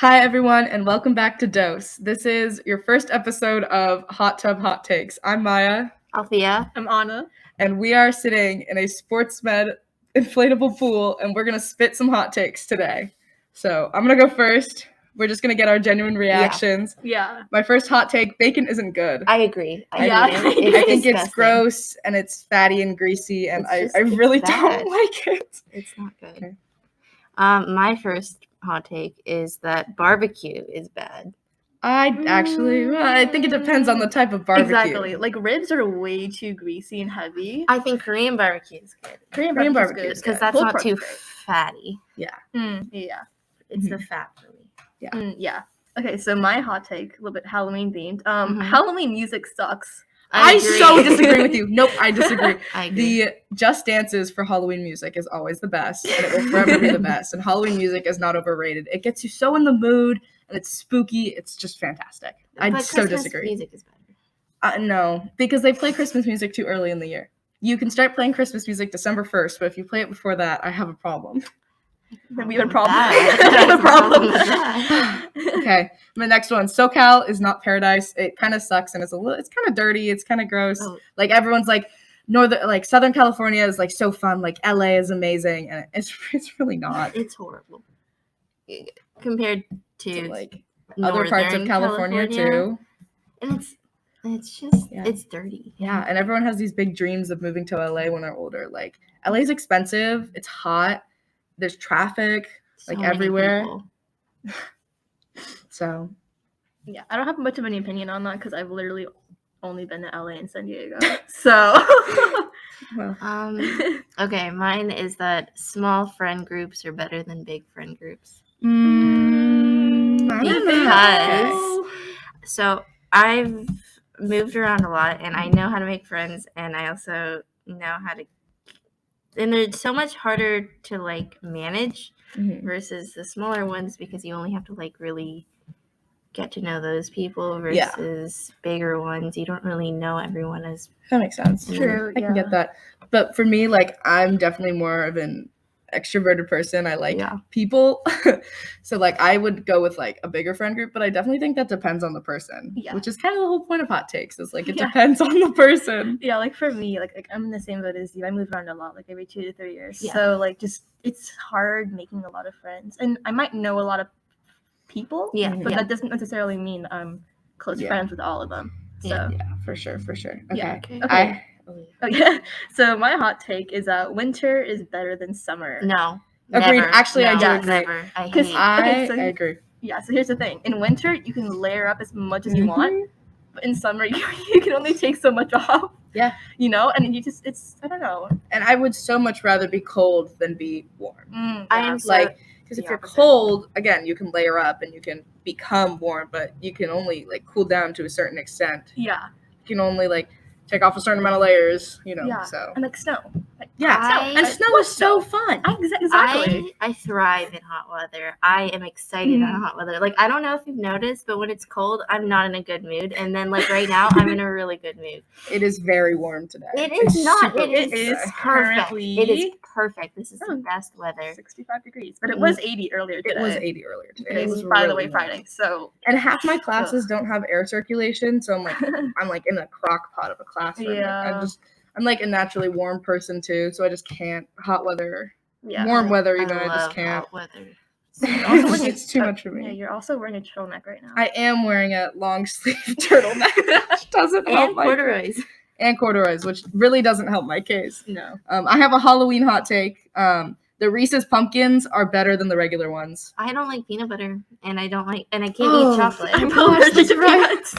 Hi, everyone, and welcome back to D.O.S.E. This is your first episode of Hot Tub Hot Takes. I'm Maya. Althea. I'm Anna. And we are sitting in a sports med inflatable pool, and we're going to spit some hot takes today. So I'm going to go first. We're just going to get our genuine reactions. Yeah. My first hot take, bacon isn't good. I agree. I think it's gross, and it's fatty and greasy, and I really don't like it. It's not good. Okay. My first hot take is that barbecue is bad. I think it depends on the type of barbecue. Exactly. Like, ribs are way too greasy and heavy. I think Korean barbecue is good. Korean barbecue is good. Because that's not too fatty. Yeah. Yeah. It's the fat for me. Yeah. Yeah. Okay, so my hot take, a little bit Halloween themed. Halloween music sucks. I so disagree with you. Nope, I disagree. I agree. The Just Dances for Halloween music is always the best, and it will forever be the best. And Halloween music is not overrated. It gets you so in the mood, and it's spooky. It's just fantastic. I so disagree. Music is better. No, because they play Christmas music too early in the year. You can start playing Christmas music December 1st, but if you play it before that, I have a problem. We have a problem. Okay, my next one. SoCal is not paradise. It kind of sucks, and it's kind of dirty. It's kind of gross. Oh. Like, everyone's like, Southern California is like so fun. Like, LA is amazing, and it's really not. It's horrible compared to like other parts of California too. And it's just it's dirty. Yeah, and everyone has these big dreams of moving to LA when they're older. Like, LA's expensive. It's hot. There's traffic like everywhere. So, yeah, I don't have much of any opinion on that because I've literally only been to LA and San Diego. So, well, okay, mine is that small friend groups are better than big friend groups. So I've moved around a lot, and I know how to make friends, and I also know how to. And they're so much harder to like manage versus the smaller ones because you only have to like really get to know those people versus bigger ones. You don't really know everyone as. That makes sense. True. I can get that. But for me, like, I'm definitely more of an extroverted person. I like people. So, like, I would go with like a bigger friend group, but I definitely think that depends on the person. Yeah. Which is kind of the whole point of hot takes, is like it depends on the person. Yeah, like for me, like I'm in the same boat as you. I move around a lot, like every 2 to 3 years. Yeah. So like it's hard making a lot of friends. And I might know a lot of people. Yeah. But that doesn't necessarily mean I'm close friends with all of them. So Yeah, for sure. Okay. Yeah. Okay. Okay. So my hot take is that winter is better than summer. No. Agreed. Never. Actually, No, I do agree. Never. I agree. Yeah, so here's the thing. In winter, you can layer up as much as you want. But in summer, you can only take so much off. Yeah. You know? And it's, I don't know. And I would so much rather be cold than be warm. I am like, because if you're cold, again, you can layer up and you can become warm, but you can only like cool down to a certain extent. Yeah. You can only like take off a certain amount of layers, you know. Yeah. So. And like snow. Like, snow is so fun. Exactly. I thrive in hot weather. I am excited in hot weather. Like, I don't know if you've noticed, but when it's cold, I'm not in a good mood. And then, like, right now, I'm in a really good mood. It is very warm today. It is not. It is perfect. currently. It is perfect. This is the best weather. 65 degrees. But it was 80 earlier today. It was 80 earlier today. It was, by the way, Friday. So. And half my classes don't have air circulation, so I'm like in a crock pot of a classroom. Yeah. I'm like a naturally warm person too, so I just can't warm weather even. I just can't. Hot weather. It's too much for me. Yeah, you're also wearing a turtleneck right now. I am wearing a long sleeve turtleneck, which doesn't help my corduroys. And corduroys, which really doesn't help my case. No. I have a Halloween hot take. The Reese's pumpkins are better than the regular ones. I don't like peanut butter, and I can't eat chocolate. I'm allergic to peanuts.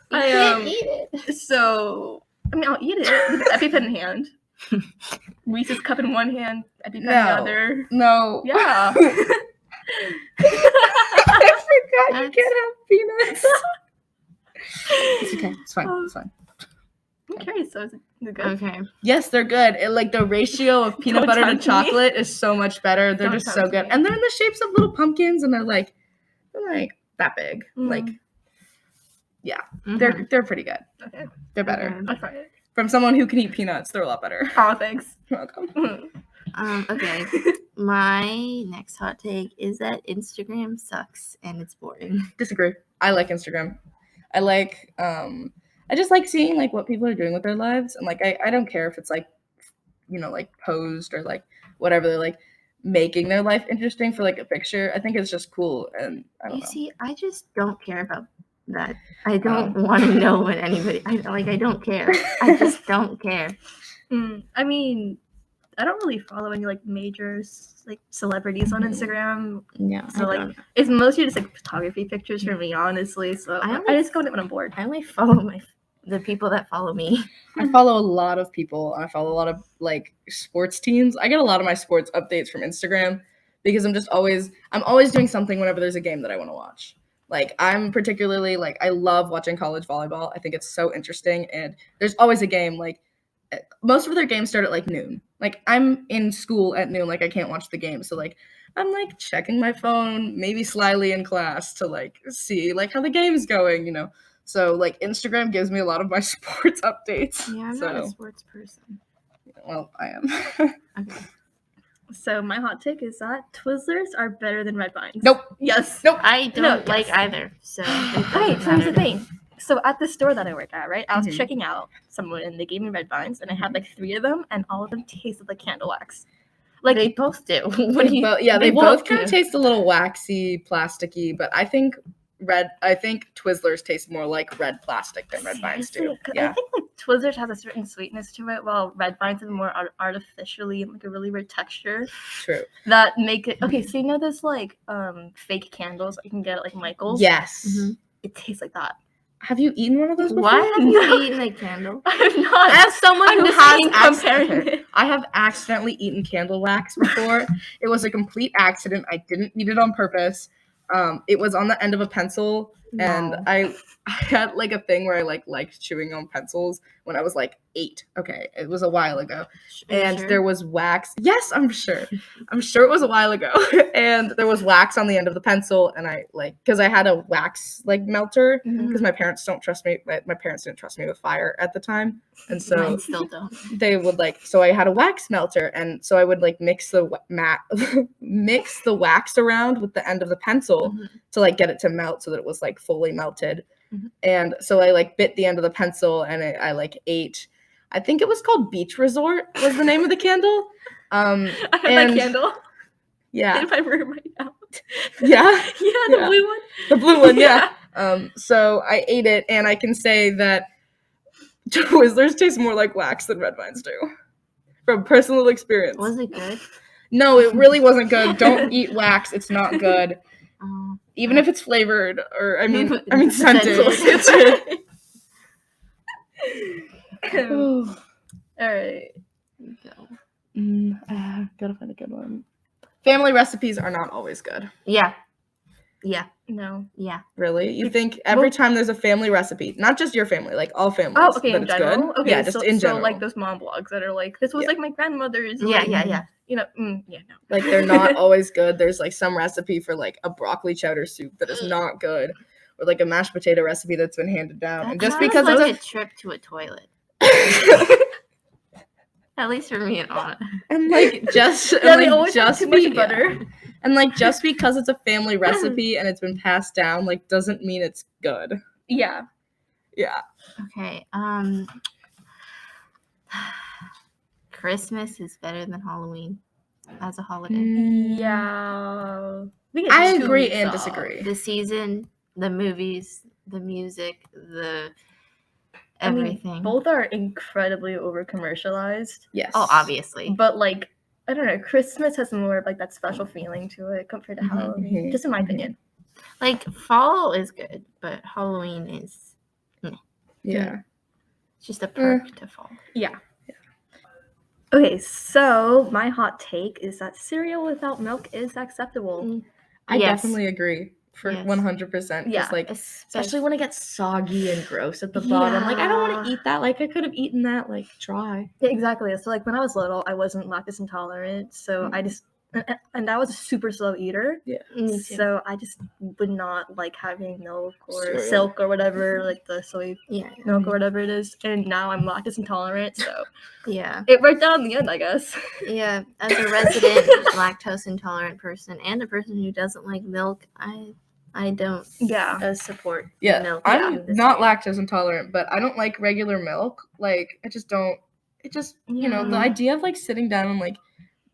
You can't eat it. So, I mean, I'll eat it with an EpiPen in hand. Reese's cup in one hand, EpiPen in the other. No. Yeah. I forgot you can't have peanuts. It's okay. It's fine. It's fine. Okay, so is it good? Okay. Yes, they're good. Like the ratio of peanut butter to chocolate is so much better. They're just so good. And they're in the shapes of little pumpkins, and they're like that big. Like, Yeah, Mhm. they're pretty good. Okay. They're better. Okay. I'll try it. From someone who can eat peanuts, they're a lot better. Oh, thanks. You're welcome. Okay. My next hot take is that Instagram sucks and it's boring. Disagree. I like Instagram. I like I just like seeing like what people are doing with their lives, and like I don't care if it's like, you know, like posed or like whatever, they're like making their life interesting for like a picture. I think it's just cool, and I don't know. See, I just don't care about that. I don't want to know what anybody. I don't care. I just don't care. I mean, I don't really follow any like major like celebrities on Instagram. Yeah. So like it's mostly just like photography pictures for me, honestly. So I just go to it when I'm bored. I only follow the people that follow me. I follow a lot of people. I follow a lot of like sports teams. I get a lot of my sports updates from Instagram because I'm always doing something whenever there's a game that I want to watch. Like I'm particularly like I love watching college volleyball. I think it's so interesting, and there's always a game. Like most of their games start at like noon. Like I'm in school at noon, like I can't watch the game. So like I'm like checking my phone, maybe slyly in class to like see like how the game's going, you know. So like Instagram gives me a lot of my sports updates. Yeah, I'm not a sports person. Well, I am. Okay. So my hot take is that Twizzlers are better than Red Vines. Nope. Yes. Nope. I don't like either. So Okay, so here's the thing. So at the store that I work at, right, I was Mhm. checking out someone and they gave me Red Vines, and I had like 3 of them, and all of them tasted like candle wax. Like they both do. What do you? They both kind of do. taste a little waxy, plasticky, but I think Twizzlers taste more like red plastic than Red Vines do. Seriously? 'Cause I think like Twizzlers has a certain sweetness to it, while Red Vines is more artificially like a really weird texture True. that make it okay. So you know those like fake candles that you can get at like Michael's? Yes. Mm-hmm. It tastes like that. Have you eaten one of those before? Why have you eaten a candle? I have not. As someone I'm who just has comparing it. I have accidentally eaten candle wax before. It was a complete accident. I didn't eat it on purpose. It was on the end of a pencil, and No. I had like a thing where I liked chewing on pencils when I was like 8. Okay, it was a while ago, and there was wax. Yes, I'm sure. I'm sure it was a while ago, and there was wax on the end of the pencil, and I because I had a wax like melter because my parents don't trust me. My parents didn't trust me with fire at the time, and so Mine still don't. they would so I had a wax melter, and so I would mix the mix the wax around with the end of the pencil to get it to melt so that it was fully melted. And so I bit the end of the pencil, and I ate. I think it was called Beach Resort was the name of the candle. I have that candle. Yeah. In my room right now. Yeah. Yeah, the blue one. The blue one, yeah. So I ate it, and I can say that Twizzlers taste more like wax than Red Vines do. From personal experience. Was it good? No, it really wasn't good. Don't eat wax. It's not good. Even if it's flavored or I mean scented. All right. Gotta find a good one. Family recipes are not always good. Yeah. No. Yeah. Really? You think every time there's a family recipe, not just your family, all families, Oh, okay, that in it's general? good? Okay, Yeah, just in general. So those mom blogs that are this was my grandmother's. Yeah. You know, yeah, no. They're not always good. There's some recipe for a broccoli cheddar soup that is not good, or a mashed potato recipe that's been handed down. And just because it's a trip to a toilet. At least for me and Anna. And just too much butter. And just because it's a family recipe and it's been passed down, doesn't mean it's good. Yeah. Yeah. Okay. Christmas is better than Halloween as a holiday. Yeah. I agree and disagree. The season, the movies, the music, the everything. I mean, both are incredibly over commercialized. Yes. Oh, obviously. But I don't know, Christmas has more of that special feeling to it compared to Halloween. Just in my opinion. Fall is good, but Halloween is Yeah. It's just a perk to fall. Yeah. Okay, so my hot take is that cereal without milk is acceptable. I definitely agree for 100%. Yeah. Especially when it gets soggy and gross at the bottom. I don't want to eat that. I could have eaten that dry. Yeah, exactly. So when I was little, I wasn't lactose intolerant, so I just and I was a super slow eater. Yeah. Me too. So I just would not like having milk or Cereal. silk or whatever, like the soy Yeah. milk or whatever it is. And now I'm lactose intolerant, so Yeah. it worked out in the end, I guess. Yeah. As a resident lactose intolerant person and a person who doesn't like milk, I don't Yeah. support Yeah, milk. I'm in this not way. lactose intolerant, but I don't like regular milk. Like, I just don't. It just, you know, the Yeah. idea of like sitting down and like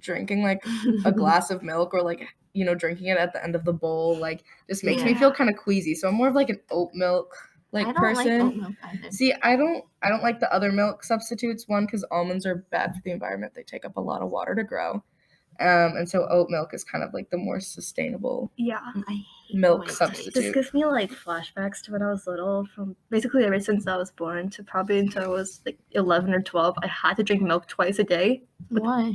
drinking like a glass of milk or like, you know, drinking it at the end of the bowl, like, just makes me Yeah. feel kind of queasy. So I'm more of like an oat milk I don't person. like oat milk either. See, I don't like the other milk substitutes. One, because almonds are bad for the environment; they take up a lot of water to grow. And so oat milk is kind of like the more sustainable Yeah. I hate milk the way it substitute. This gives me like flashbacks to when I was little, from basically ever since I was born to probably until I was like 11 or 12. I had to drink milk twice a day tastes. Why?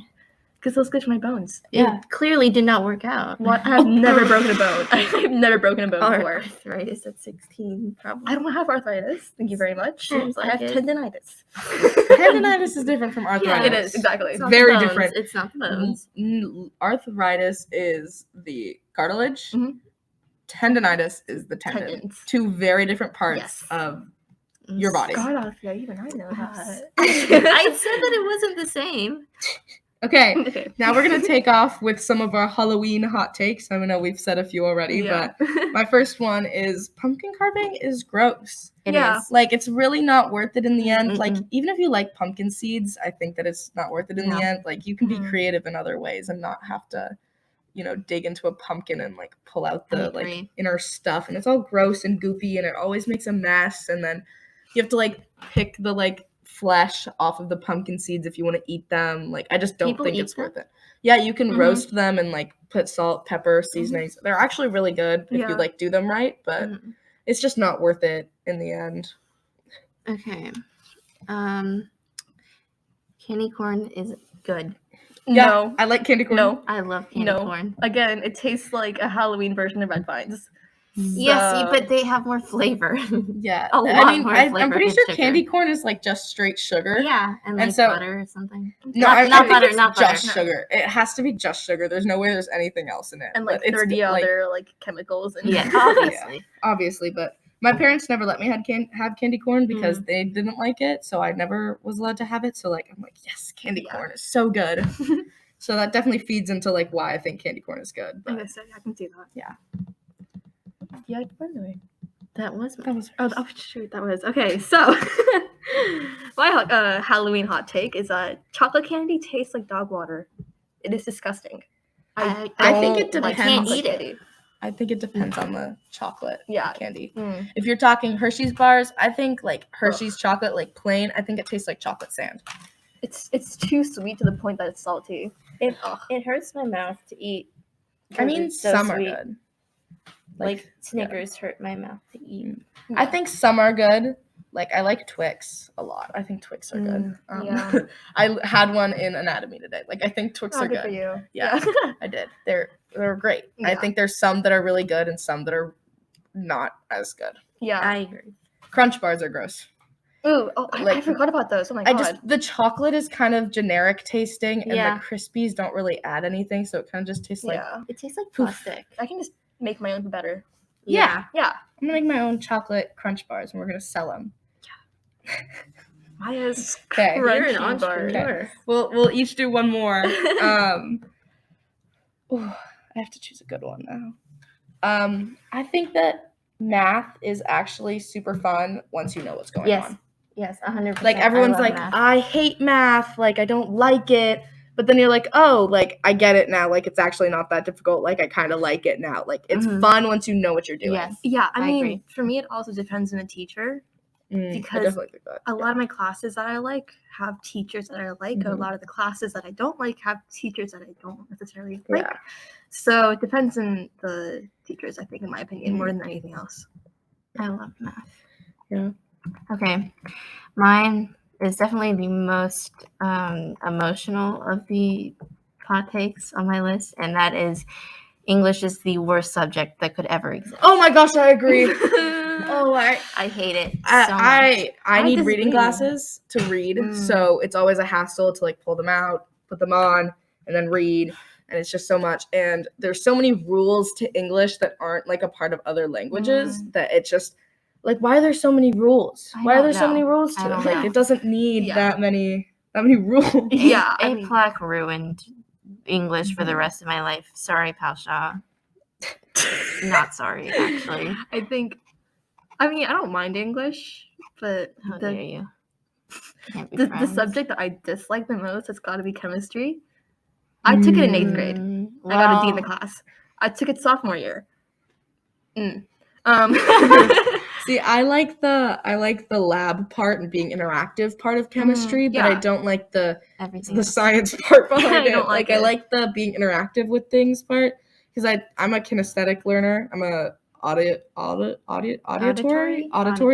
because it was good for my bones. Yeah. It clearly did not work out. What? I've never broken a bone. I've never broken a bone Or before. arthritis at 16, probably. I don't have arthritis. Thank you very much. Seems I like have it. tendinitis. Tendinitis is different from arthritis. It is, exactly. It's not Very the bones, different. It's not the bones. Arthritis is the cartilage. Mhm. Tendinitis is the tendon. Tendons. Two very different parts Yes. of your body. God, Althea, even I know that. I said that it wasn't the same. Okay, Okay. now we're going to take off with some of our Halloween hot takes. I know we've said a few already, Yeah. but my first one is pumpkin carving is gross. It Yeah. is. Like, it's really not worth it in the end. Like, Mm-mm. even if you like pumpkin seeds, I think that it's not worth it in No. the end. Like, you can be Mhm. creative in other ways and not have to, you know, dig into a pumpkin and, like, pull out I the, agree. like, inner stuff. And it's all gross and goopy, and it always makes a mess. And then you have to, like, pick the, like, flesh off of the pumpkin seeds if you want to eat them. Like, I just don't People think eat it's them? worth it. Yeah, you can Mhm. roast them and, like, put salt, pepper, seasonings. They're actually really good if Yeah. you, like, do them right, but Mhm. it's just not worth it in the end. Okay. Candy corn is good. Yeah, No. I like candy corn. No. I love candy No. corn. Again, it tastes like a Halloween version of Red Vines. Yes, So- but they have more flavor. Yeah, A I lot mean, more I'm flavor pretty than sure sugar. candy corn is like just straight sugar. Yeah, and like so- butter or something. No, Not- I not think butter, it's not just butter. sugar. It has to be just sugar. There's no way there's anything else in it. And like But it's 30 like, other like chemicals and Yeah, obviously. obviously, but my parents never let me have candy corn because they didn't like it, so I never was allowed to have it. So like I'm like, yes, candy Yeah. corn is so good. So that definitely feeds into like why I think candy corn is good. I But guess I can see that. Yeah. Yeah, by the way. That was that was Oh, shoot, that was okay. So, my Halloween hot take is chocolate candy tastes like dog water. It is disgusting. I think don't it like depends. can't chocolate eat it. candy. I think it depends on the chocolate Yeah. candy. Mm. If you're talking Hershey's bars, I think like Hershey's chocolate, like plain, I think it tastes like chocolate sand. It's too sweet to the point that it's salty. It hurts my mouth to eat. I mean, It's so some sweet. are good. Like Snickers hurt my mouth to eat. I think some are good. Like I like Twix a lot. I think Twix are good. yeah. I had one in anatomy today. Like I think Twix Oh, are good for good. you. Yeah. I did. They're great. I Yeah. think there's some that are really good and some that are not as good. Yeah. I agree. Crunch bars are gross. Ooh, I like- forgot about those. Oh my god. The chocolate is kind of generic tasting, and Yeah. the Crispies don't really add anything, so it kind of just tastes like. yeah. It tastes like Poof. plastic. I can just make my own better. Yeah. Yeah. I'm gonna make my own chocolate crunch bars, and we're gonna sell them. Maya's Okay. You're an crunchy bars. entrepreneur. We'll each do one more. I have to choose a good one now. I think that math is actually super fun once you know what's going Yes. on. Yes, 100%. Like everyone's I love like, math. I hate math, like I don't like it. But then you're like, oh, like I get it now. Like it's actually not that difficult. Like I kind of like it now. Like it's Mhm. fun once you know what you're doing. Yes. Yeah, I I mean, agree. for me, it also depends on the teacher. I Because definitely think that. A lot of my classes that I like have teachers that I like. Mhm. A lot of the classes that I don't like have teachers that I don't necessarily Yeah. like. So it depends on the teachers, I think, in my opinion, more than anything else. I love math. Yeah. Okay. Mine is definitely the most emotional of the hot takes on my list, and that is English is the worst subject that could ever exist. Oh my gosh, I agree. Oh, I hate it so much. I need reading disagree. glasses to read, Mm. so it's always a hassle to like pull them out, put them on, and then read. and it's just so much. And there's so many rules to English that aren't like a part of other languages that it just like, why are there so many rules? Why are there so many rules to it? Like, it doesn't need that many rules. Yeah, APLAC ruined English for the rest of my life. Sorry, Palshaw. Not sorry, actually. I don't mind English, but How dare you? Can't be the friends. subject that I dislike the most has got to be chemistry. I took it in 8th grade. I got a D in the class. I took it sophomore year. See, I like the lab part and being interactive part of chemistry, but I don't like the science part behind it. Like I like the being interactive with things part because I'm a kinesthetic learner. I'm a auditory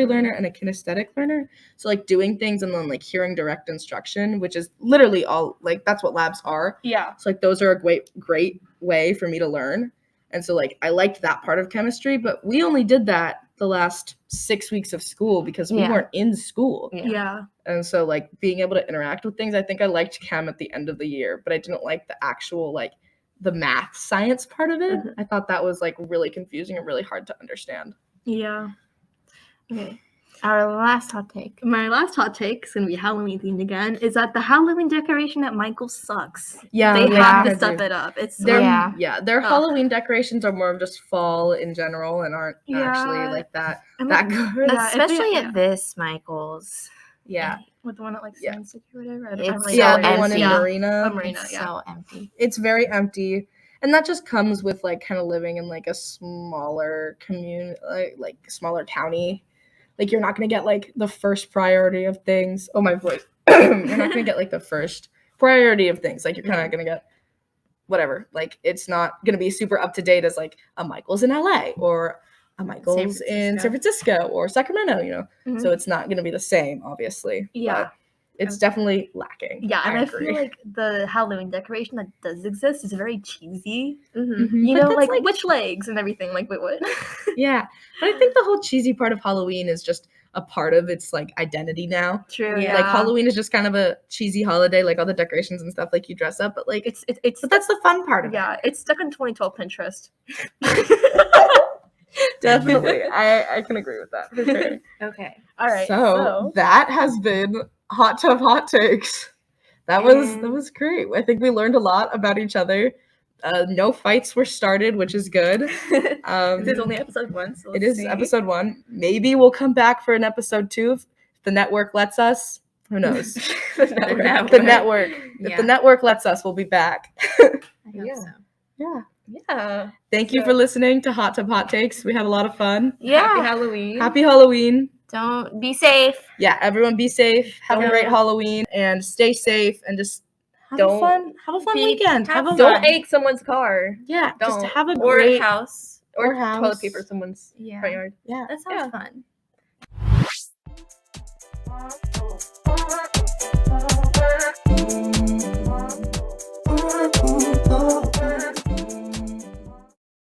learner and a kinesthetic learner. So like doing things and then like hearing direct instruction, which is literally all like that's what labs are. Yeah. So like those are a great way for me to learn. And so like I liked that part of chemistry, but we only did that the last 6 weeks of school because we weren't in school. Yeah. And so like being able to interact with things, I think I liked chem at the end of the year, but I didn't like the actual like the math science part of it. I thought that was like really confusing and really hard to understand. Yeah. Okay. Our last hot take. My last hot take is going to be Halloween themed again, is that the Halloween decoration at Michael's sucks. Yeah. They have to step it up. It's their Halloween decorations are more of just fall in general and aren't actually like that good. Especially at this Michael's. Yeah. With the one at like Science City or whatever. It's the one in Marina. It's so empty. It's very empty. And that just comes with like kind of living in like a smaller community, like smaller towny. Like, you're not going to get, like, the first priority of things. Oh, my voice. You're not going to get, like, the first priority of things. Like, you're kind of going to get whatever. Like, it's not going to be super up-to-date as, like, a Michael's in LA or a Michael's in San Francisco or Sacramento, you know? So it's not going to be the same, obviously. Yeah. But it's definitely lacking. Yeah, and I feel like the Halloween decoration that does exist is very cheesy. You know, like witch legs and everything. Like, wait, what? Yeah, but I think the whole cheesy part of Halloween is just a part of its like identity now. True. Yeah. Like Halloween is just kind of a cheesy holiday, like all the decorations and stuff, like you dress up, but like it's but that's the fun part of it. Yeah, it's stuck in 2012 Pinterest. Definitely, I can agree with that for sure. Okay, all right. So that has been Hot Tub Hot Takes. That was great. I think we learned a lot about each other. No fights were started, which is good. This is only episode 1. So it is episode 1. Maybe we'll come back for an episode 2 if the network lets us. Who knows? The network. If the network lets us, we'll be back. I hope so. Yeah. Thank you for listening to Hot Tub Hot Takes. We had a lot of fun. Yeah. Happy Halloween. Happy Halloween. Don't be safe. Yeah, everyone be safe. Have a great Halloween and stay safe and just have a fun weekend. Don't egg someone's car. Yeah, just have a great house or toilet paper someone's front yard. Yeah, that sounds fun.